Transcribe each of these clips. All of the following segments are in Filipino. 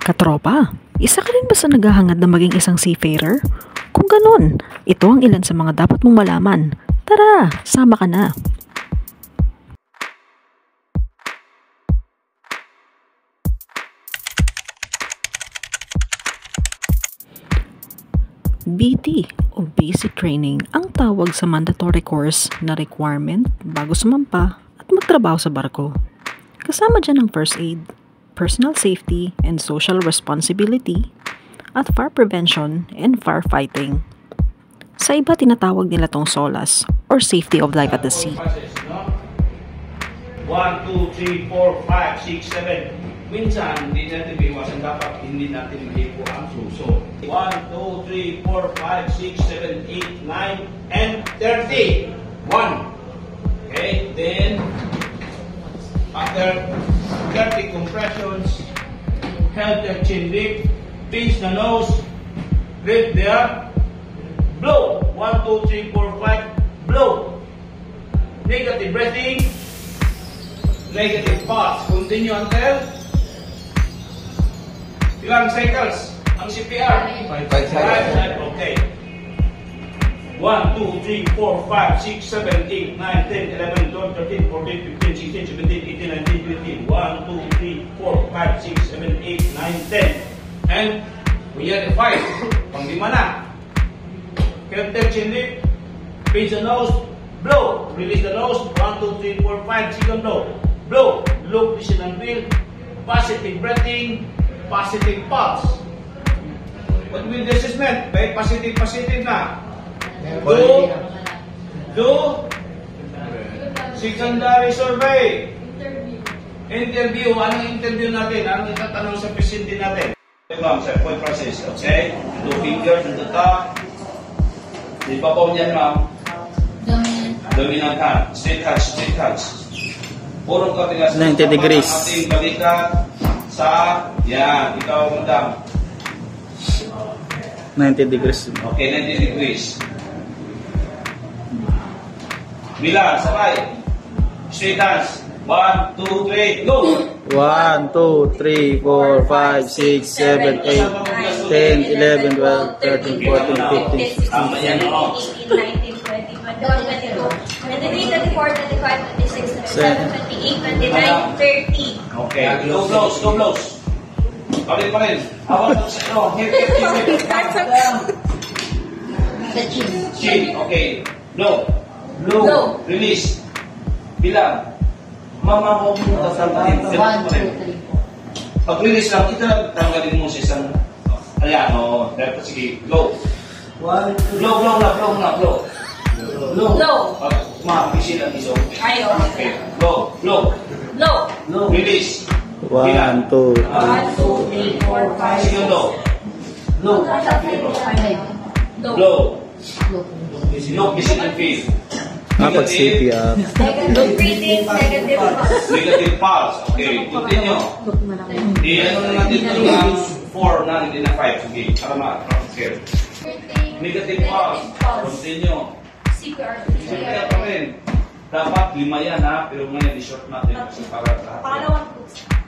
Katropa, isa ka rin ba sa naghahangad na maging isang seafarer? Kung ganun, ito ang ilan sa mga dapat mong malaman. Tara, sama ka na. BT o Basic Training ang tawag sa mandatory course na requirement bago sumampa at magtrabaho sa barko. Kasama dyan ang first aid, personal safety and social responsibility, at fire prevention and firefighting. Sa iba tinatawag nila tong SOLAS or Safety of Life at the Sea. 1, 2, 3, 4, 5, 6, 7. Minsan, hindi natin iwasan dapat hindi natin malipo ang suso. 1, 2, 3, 4, 5, 6, 7, 8, 9, and 30. 1. Okay, then after 30 compressions, held the chin deep, pinch the nose, breathe there, blow. 1, 2, 3, 4, 5, blow. Negative breathing, negative pulse. Continue until ilang cycles ang CPR? 5 cycles. Okay. 1, 2, 3, 4, 5, 6, 7, 8, 9, 10, 11, 12, 13, 14, 15, 16, 17, 18, 19, 20. 1, 2, 3, 4, 5, 6, 7, 8, 9, 10. And we are at 5. Pang-lima na. Captain chin deep. Pinch the nose. Blow. Release the nose. 1, 2, 3, 4, 5. Second blow. Blow. Look, listen and feel. Positive breathing. Positive pulse. What will this meant? By positive na. Do secondary survey. Interview. Anong interview natin? Anong itatanong sa pasyente natin? Ma'am, sa point process. Okay? 2 fingers on the top. Di pa po niyan, ma'am. Dominant hand. Straight hands. Purong katigas. 90 degrees. Ating balikat sa, yan, ikaw, madam. 90 degrees. Okay, 90 degrees. Bilang, sabay. Straight hands. 1, 2, 3, go! 1, 2, 3, 4, 5, 6, 7, 8, 10, 11, 12, 13, 14, 15, 16, Tama yan, o. 18, 19, 20, 21, 22, 23, 24, 25, 26, 27, 28, 29, 30. Okay, low blows. Balik pa rin. Hawak mo sa ino. Hip. Chin, okay. Blow. Release. Bilang. Mama mo muna tanggalin. Pag-release lang, ito lang tanggalin mo sa isang. Ayan, o. Dapat sige, blow. Blow. Pag mapisil ang iso. Ayaw. Okay, blow. Release. 1, 2, 1, 2, 3, 4, 5, Segundo. Blow. 6. Look, listen and feel. Pag CPR. Negative breathing, negative pulse. Negative pulse. Okay, continue. Ano na natin ito ng 4 na, hindi na 5. Okay, para ma-practice. Negative pulse. Continue. CPR. CPR pa rin. Dapat 5 yan ha, pero ngayon i-short natin kasi para lahat.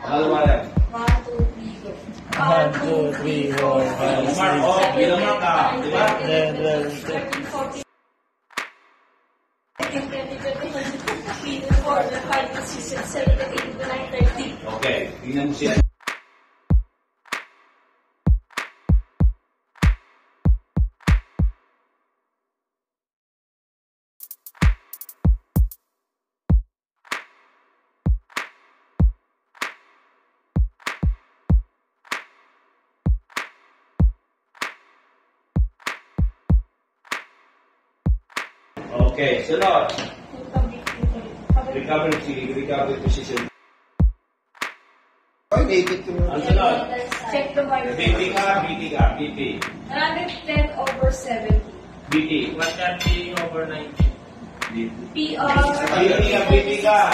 Pangalawa yan. 1, 2, 3, 4. 1, 2, 3, 4, 5, Mark off, binamark ka. Diba? 13, 14. 4, 5, 6, 7, 8, 9, 30. Okay, tingnan mo siya. Okay, sunod. Recovery position. Ang sunod. Check the BP vitals. ka, BP. 110 over 70. BP. 130 over 90. PR. BP ka.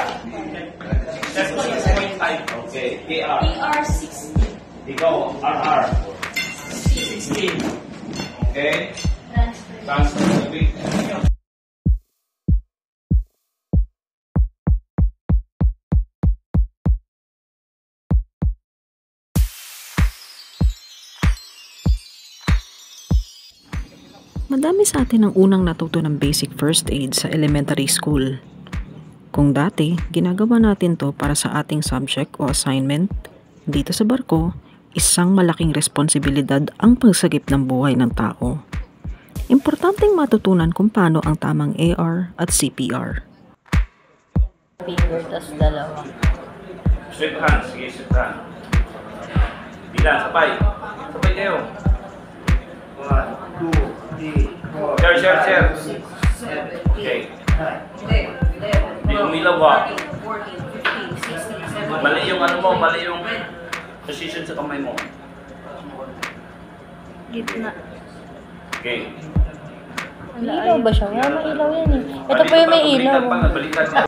6.5. Okay, PR. PR 60. Ikaw, RR. 16. Okay? Transfer. Transfer the BP. Madami sa atin ang unang natuto ng basic first aid sa elementary school. Kung dati, ginagawa natin to para sa ating subject o assignment, dito sa barko, isang malaking responsibilidad ang pagsagip ng buhay ng tao. Importanteng matutunan kung paano ang tamang AR at CPR. Paper, tas dalawa. Straight hand, sige, straight hand. Bilang, sabay. Sabay kayo. 1, 2, 3, 4, share. Okay. Hindi umilaw ba? Mali yung ano mo, mali yung position sa kamay mo. Gitna. Okay. May ilaw ba siya? Wala may ilaw yan eh. Ito po yung may ilaw. Baliktad pa.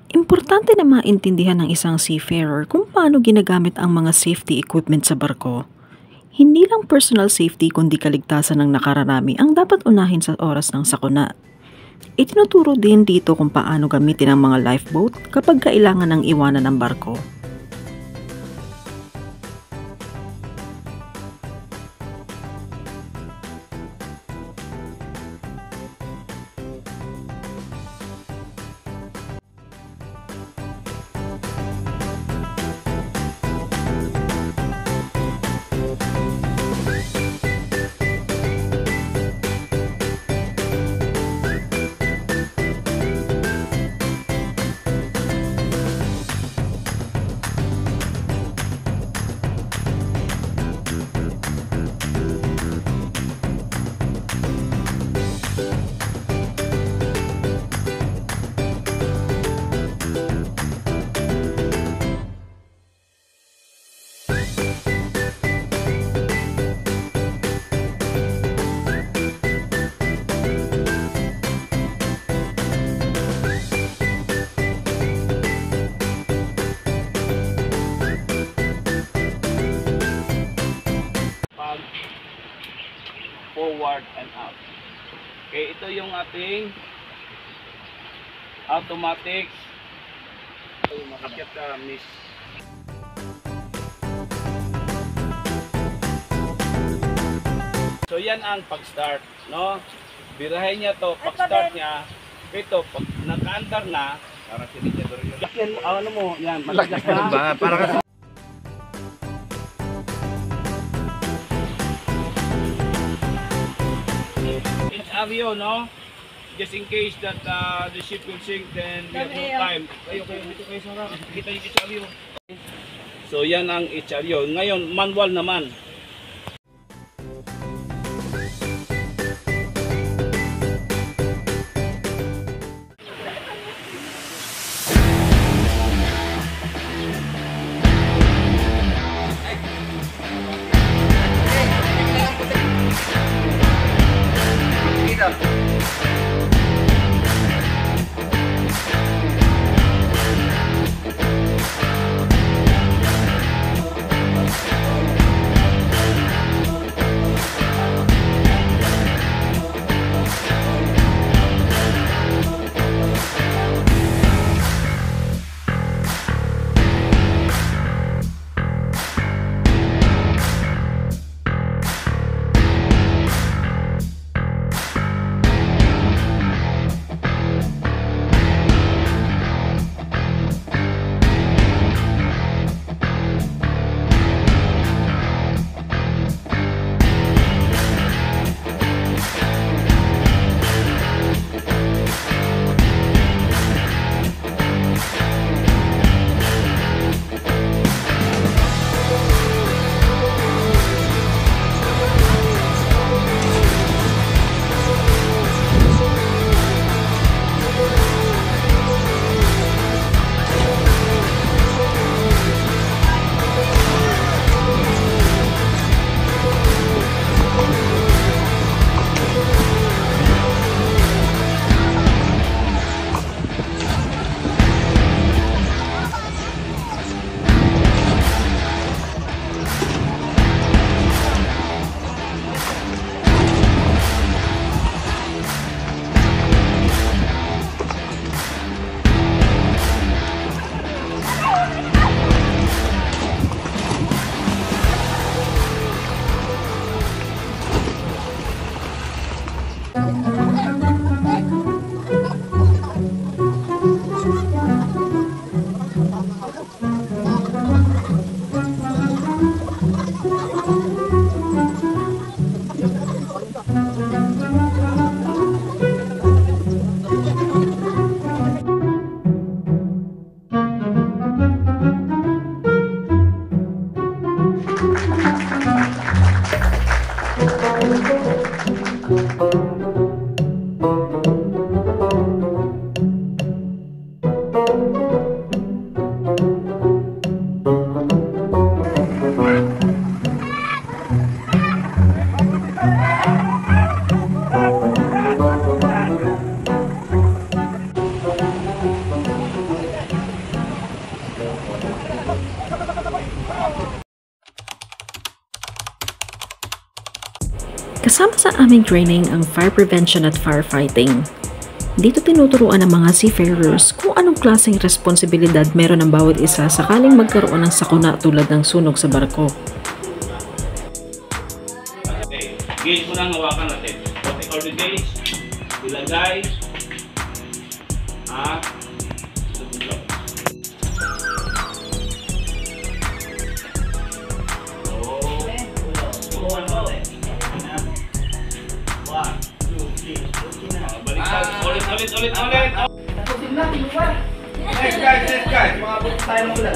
Importante na maintindihan ng isang seafarer kung paano ginagamit ang mga safety equipment sa barko. Hindi lang personal safety kundi kaligtasan ng nakararami ang dapat unahin sa oras ng sakuna. Itinuturo din dito kung paano gamitin ang mga lifeboat kapag kailangan ng iwanan ng barko. Forward and out. Okay, ito yung ating automatic akyat miss. So yan ang pag-start, no? Birahin niya to, pag-start niya. Ito, pag naka-andar na, para sinigidor yun. Lakyan mo, ano mo, yan, matigas na. Para kasi HRO, no? Just in case that the ship will sink, then we have no time. Kayo, dito kayo sa harap. Kita yung HRO. So yan ang HRO. Ngayon, manual naman. Kasama sa aming training ang fire prevention at firefighting. Dito tinuturuan ng mga seafarers kung anong klaseng responsibilidad meron ng bawat isa sakaling magkaroon ng sakuna tulad ng sunog sa barko. Okay, gauge mo lang hawakan natin. Pati or the gauge, ilagay, tutulog. Ulit. Next guys. Mabot tayo ng ulan.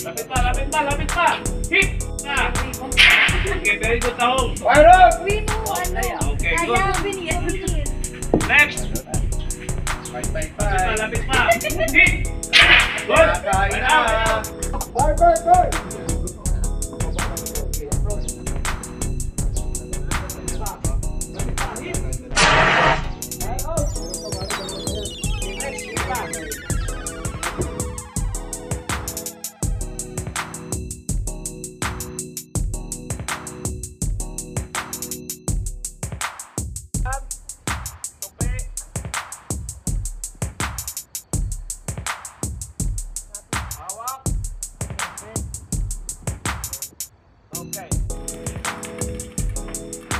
Lapit pa. Hit na. Okay, very good, Tahong. We know, Okay, good. Alvin, yes. Next. Lapit pa. Hit. Good. Right now. Okay.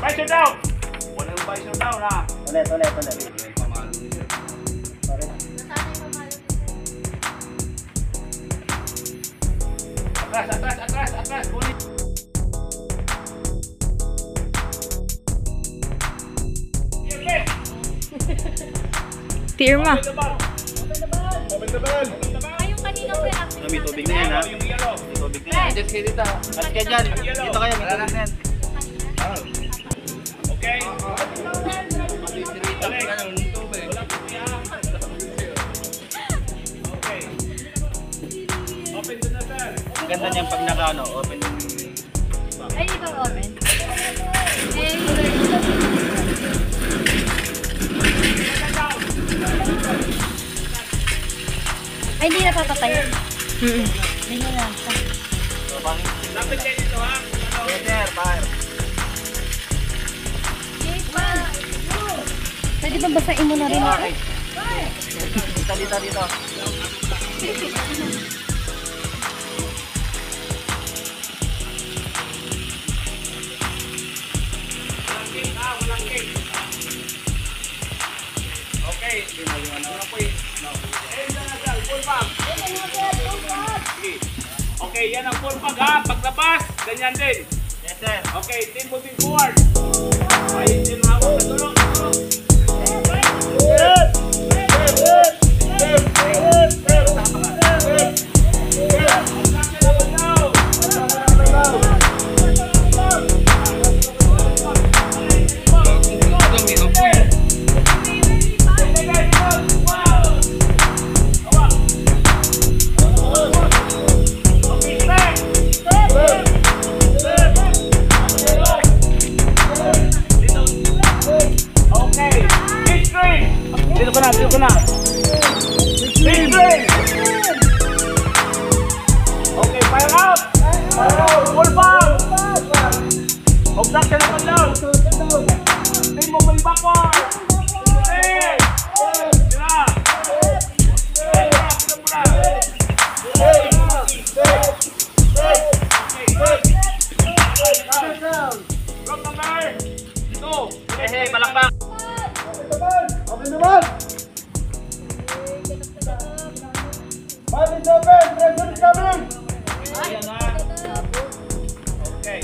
Visor down. Walang visor down, ha? Ulit. Atras. Kunin. Tirma. Open the ball. Ayun kanina po yung acting May tubig na yan, ha? Yung yellow. Tubig na yan. Just dito. At kaya dyan. Dito kayo. May tubig na yan. Okay. Okay. Open the sir. Ang ganda niyan pag naka, open. Ay, ito open. Ay, hindi na papatayin. Hindi na lang. Lapit kayo dito, ha? Peter, fire. Pwede ba basahin mo na rin ako? Dito. Walang cake. Okay. Okay, yan ang full bag, ha? Paglabas, ganyan din. Yes, sir. Okay, team moving forward. Ayun din hawak sa tulong. Dito ko na. Big three. Okay, fire out. Full ball. Obstruction naman down. Team moving backward. Hey. Tira. Drop number 2. Hey, palakpak. Open the ball. Ball is open. Pressure is coming. Ayan na. Okay.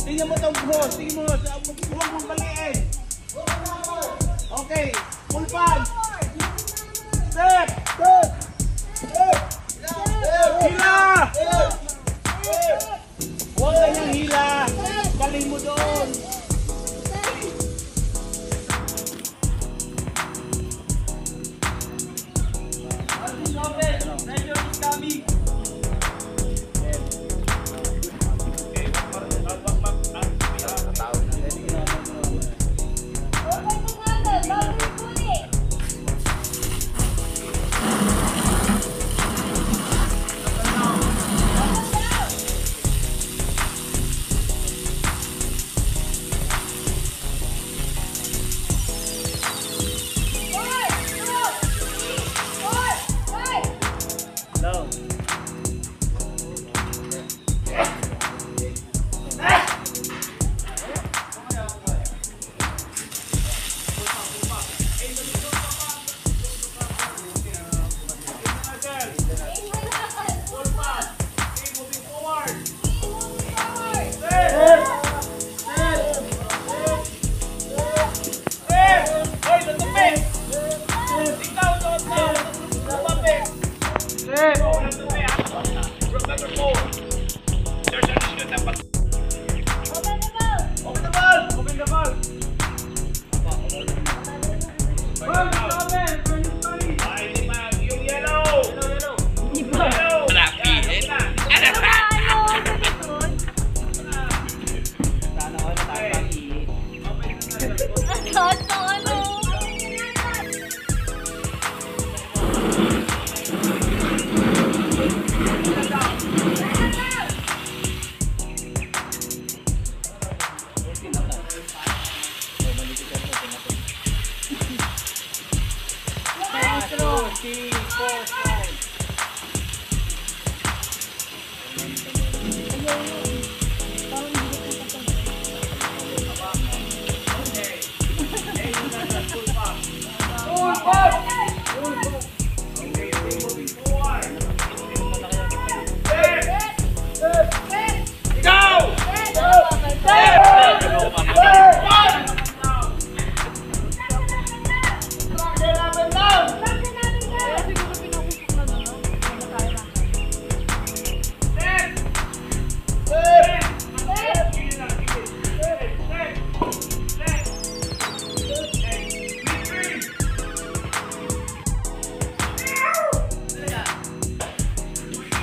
Tingnan mo itong buhos. Tingnan mo. Huwag mong baliin. Okay. Full pan. Step. Hila. Huwag kanyang hila. Galing mo doon.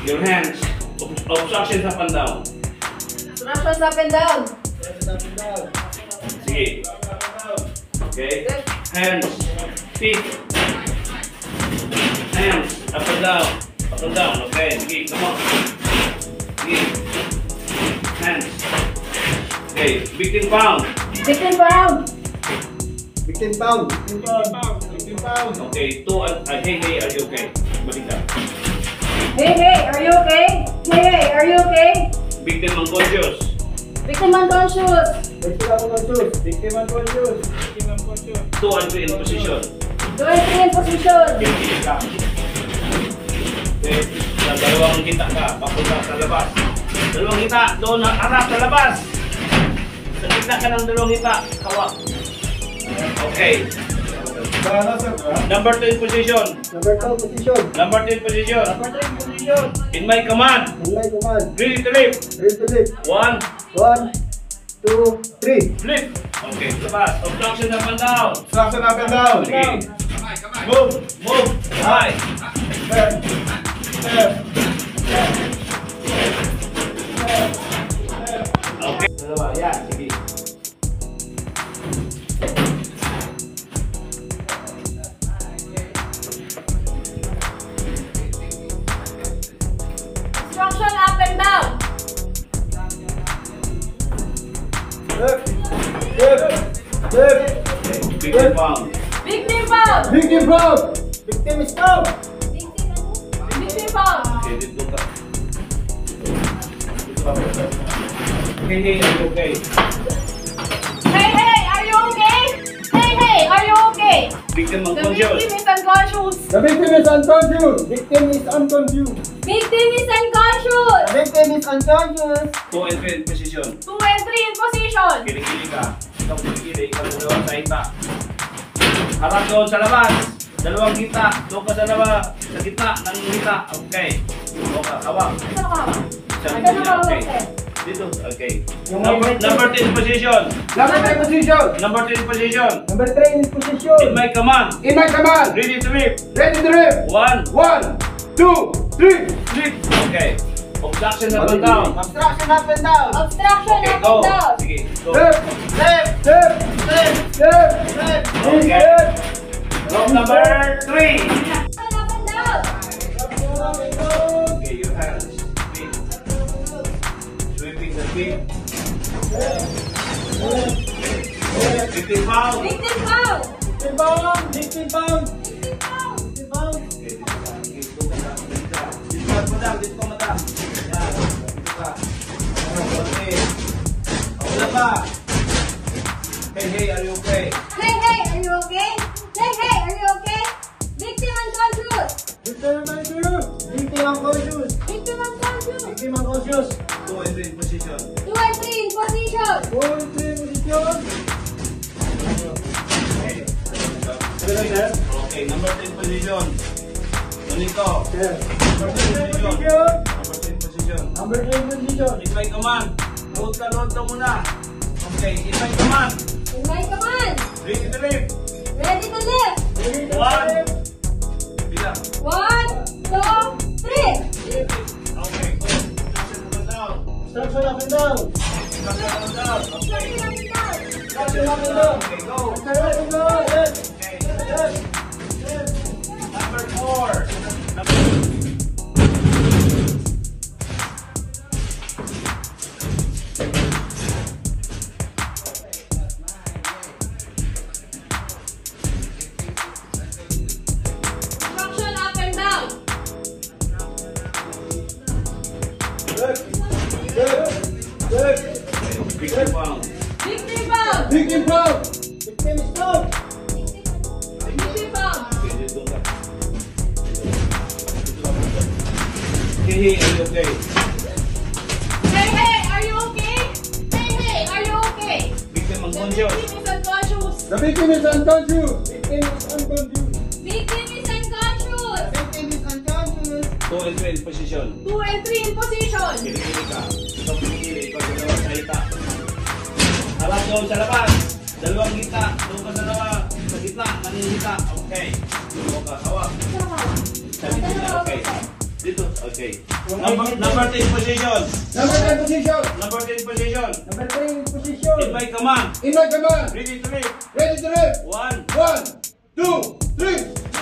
Your hands. Obstructions up and down. Obstructions up and down. Sige. Okay. Hands. Feet. Hands. Up and down. Up and down. Okay. Sige. Come on. Sige. Hands. Okay. Victim pound. Victim pound. Victim pound. Okay, 2 and hey, hey, are you okay? Balik ka. Hey, are you okay? Hey, are you okay? Victim unconscious. Victim unconscious. Victim unconscious. 2 and 3 in position. 2 and 3 in position. Kilikili ka. Okay, sa dalawang kita ka, papunta sa labas. Dalawang kita, doon harap sa labas. Sa gitna ka ng dalawang kita, hawak. Okay. Number 2 in position. Number 2 in position. In my command. Ready to lift. 1, 2, 3. Flip. Okay, labas. Obstruction up and down. Okay. Move. High. Okay. Dalawa, yan. Sige. Obstruction up and down. Victim found. Victim found. Victim is down. Victim found. Okay, dito ka. Hey, hey, are you okay? Hey, are you okay? Hey, are you okay? Victim The unconscious. victim is unconscious. The victim is unconscious. Victim is unconscious. Victim is unconscious. The victim is unconscious. 2 and 3 in position. 2 and 3 in position. Kilikili ka. Ikaw kilikili. Ikaw dalawa sa hita. Harap doon sa labas. Dalawang hita. Doon ka sa labas. Sa gitna ng hita. Okay. Doon ka. Hawak. Saan ka hawak? Sa Saan gitna. ka hawak, Okay. sir? Dito. Okay. Number 10 position. Number 3 position. Number 10 position. Number 3 in position. In my command. In my command. Ready to lift. Ready to lift. 1, 1, 2, 3. lift. Okay. Obstruction up and down. Obstruction up and down. Obstruction Okay, up go. and down. Sige, go. Left. Okay. Rope number 3. Obstruction up and down. Okay, your hands. Feet. Sweeping the feet. 50 pounds. Victim found. Victim bound. Victim found. Okay, dito ka. Dito ka. Dito ka, madam. Dito ka, madam. Yan. Dito ka. Okay. Wala pa. Hey, hey, are you okay? Hey, are you okay? Hey, are you okay? Victim unconscious. Victim unconscious. Victim unconscious. Victim unconscious. Victim unconscious. 2 and 3 in position. 2 and 3 in position. 1, 3 position. Okay, number 10 position. Ganito. Number 3 position. Number 10 position. Number 3 position. In my command. Load ka muna. Okay, in my command. In my command. Ready to lift. Ready to lift. 1. Bilang. 1, 2, 3. Okay, go. Obstruction up and down. Structure up and down. Okay. Obstruction up and down. Okay, go. Obstruction up and down. Yes. Okay. Number 4. Obstruction up and down. Victim found. Victim found. Victim bound. Victim is down. Victim found. Okay, dito ka. Hey, hey, are you okay? Hey, are you okay? Hey, are you okay? Victim The unconscious. victim is unconscious. The victim is unconscious. Victim is unconscious. Victim is unconscious. Victim is unconscious. 2 and 3 in position. 2 and 3 in position. Kilikili ka. Ikaw kilikili. Ikaw dalawa sa hita. Harap doon sa labas. Dalawang hita. Doon ka sa labas. Sa gitna. Nanging hita. Okay. Doon ka. Hawak. Sa gitna. Okay. Dito. Okay. Number 10 position. Number 10 position. Number 10 position. Number 3 in position. In my command. In my command. Ready to lift. Ready to lift. 1. 1, 2, 3.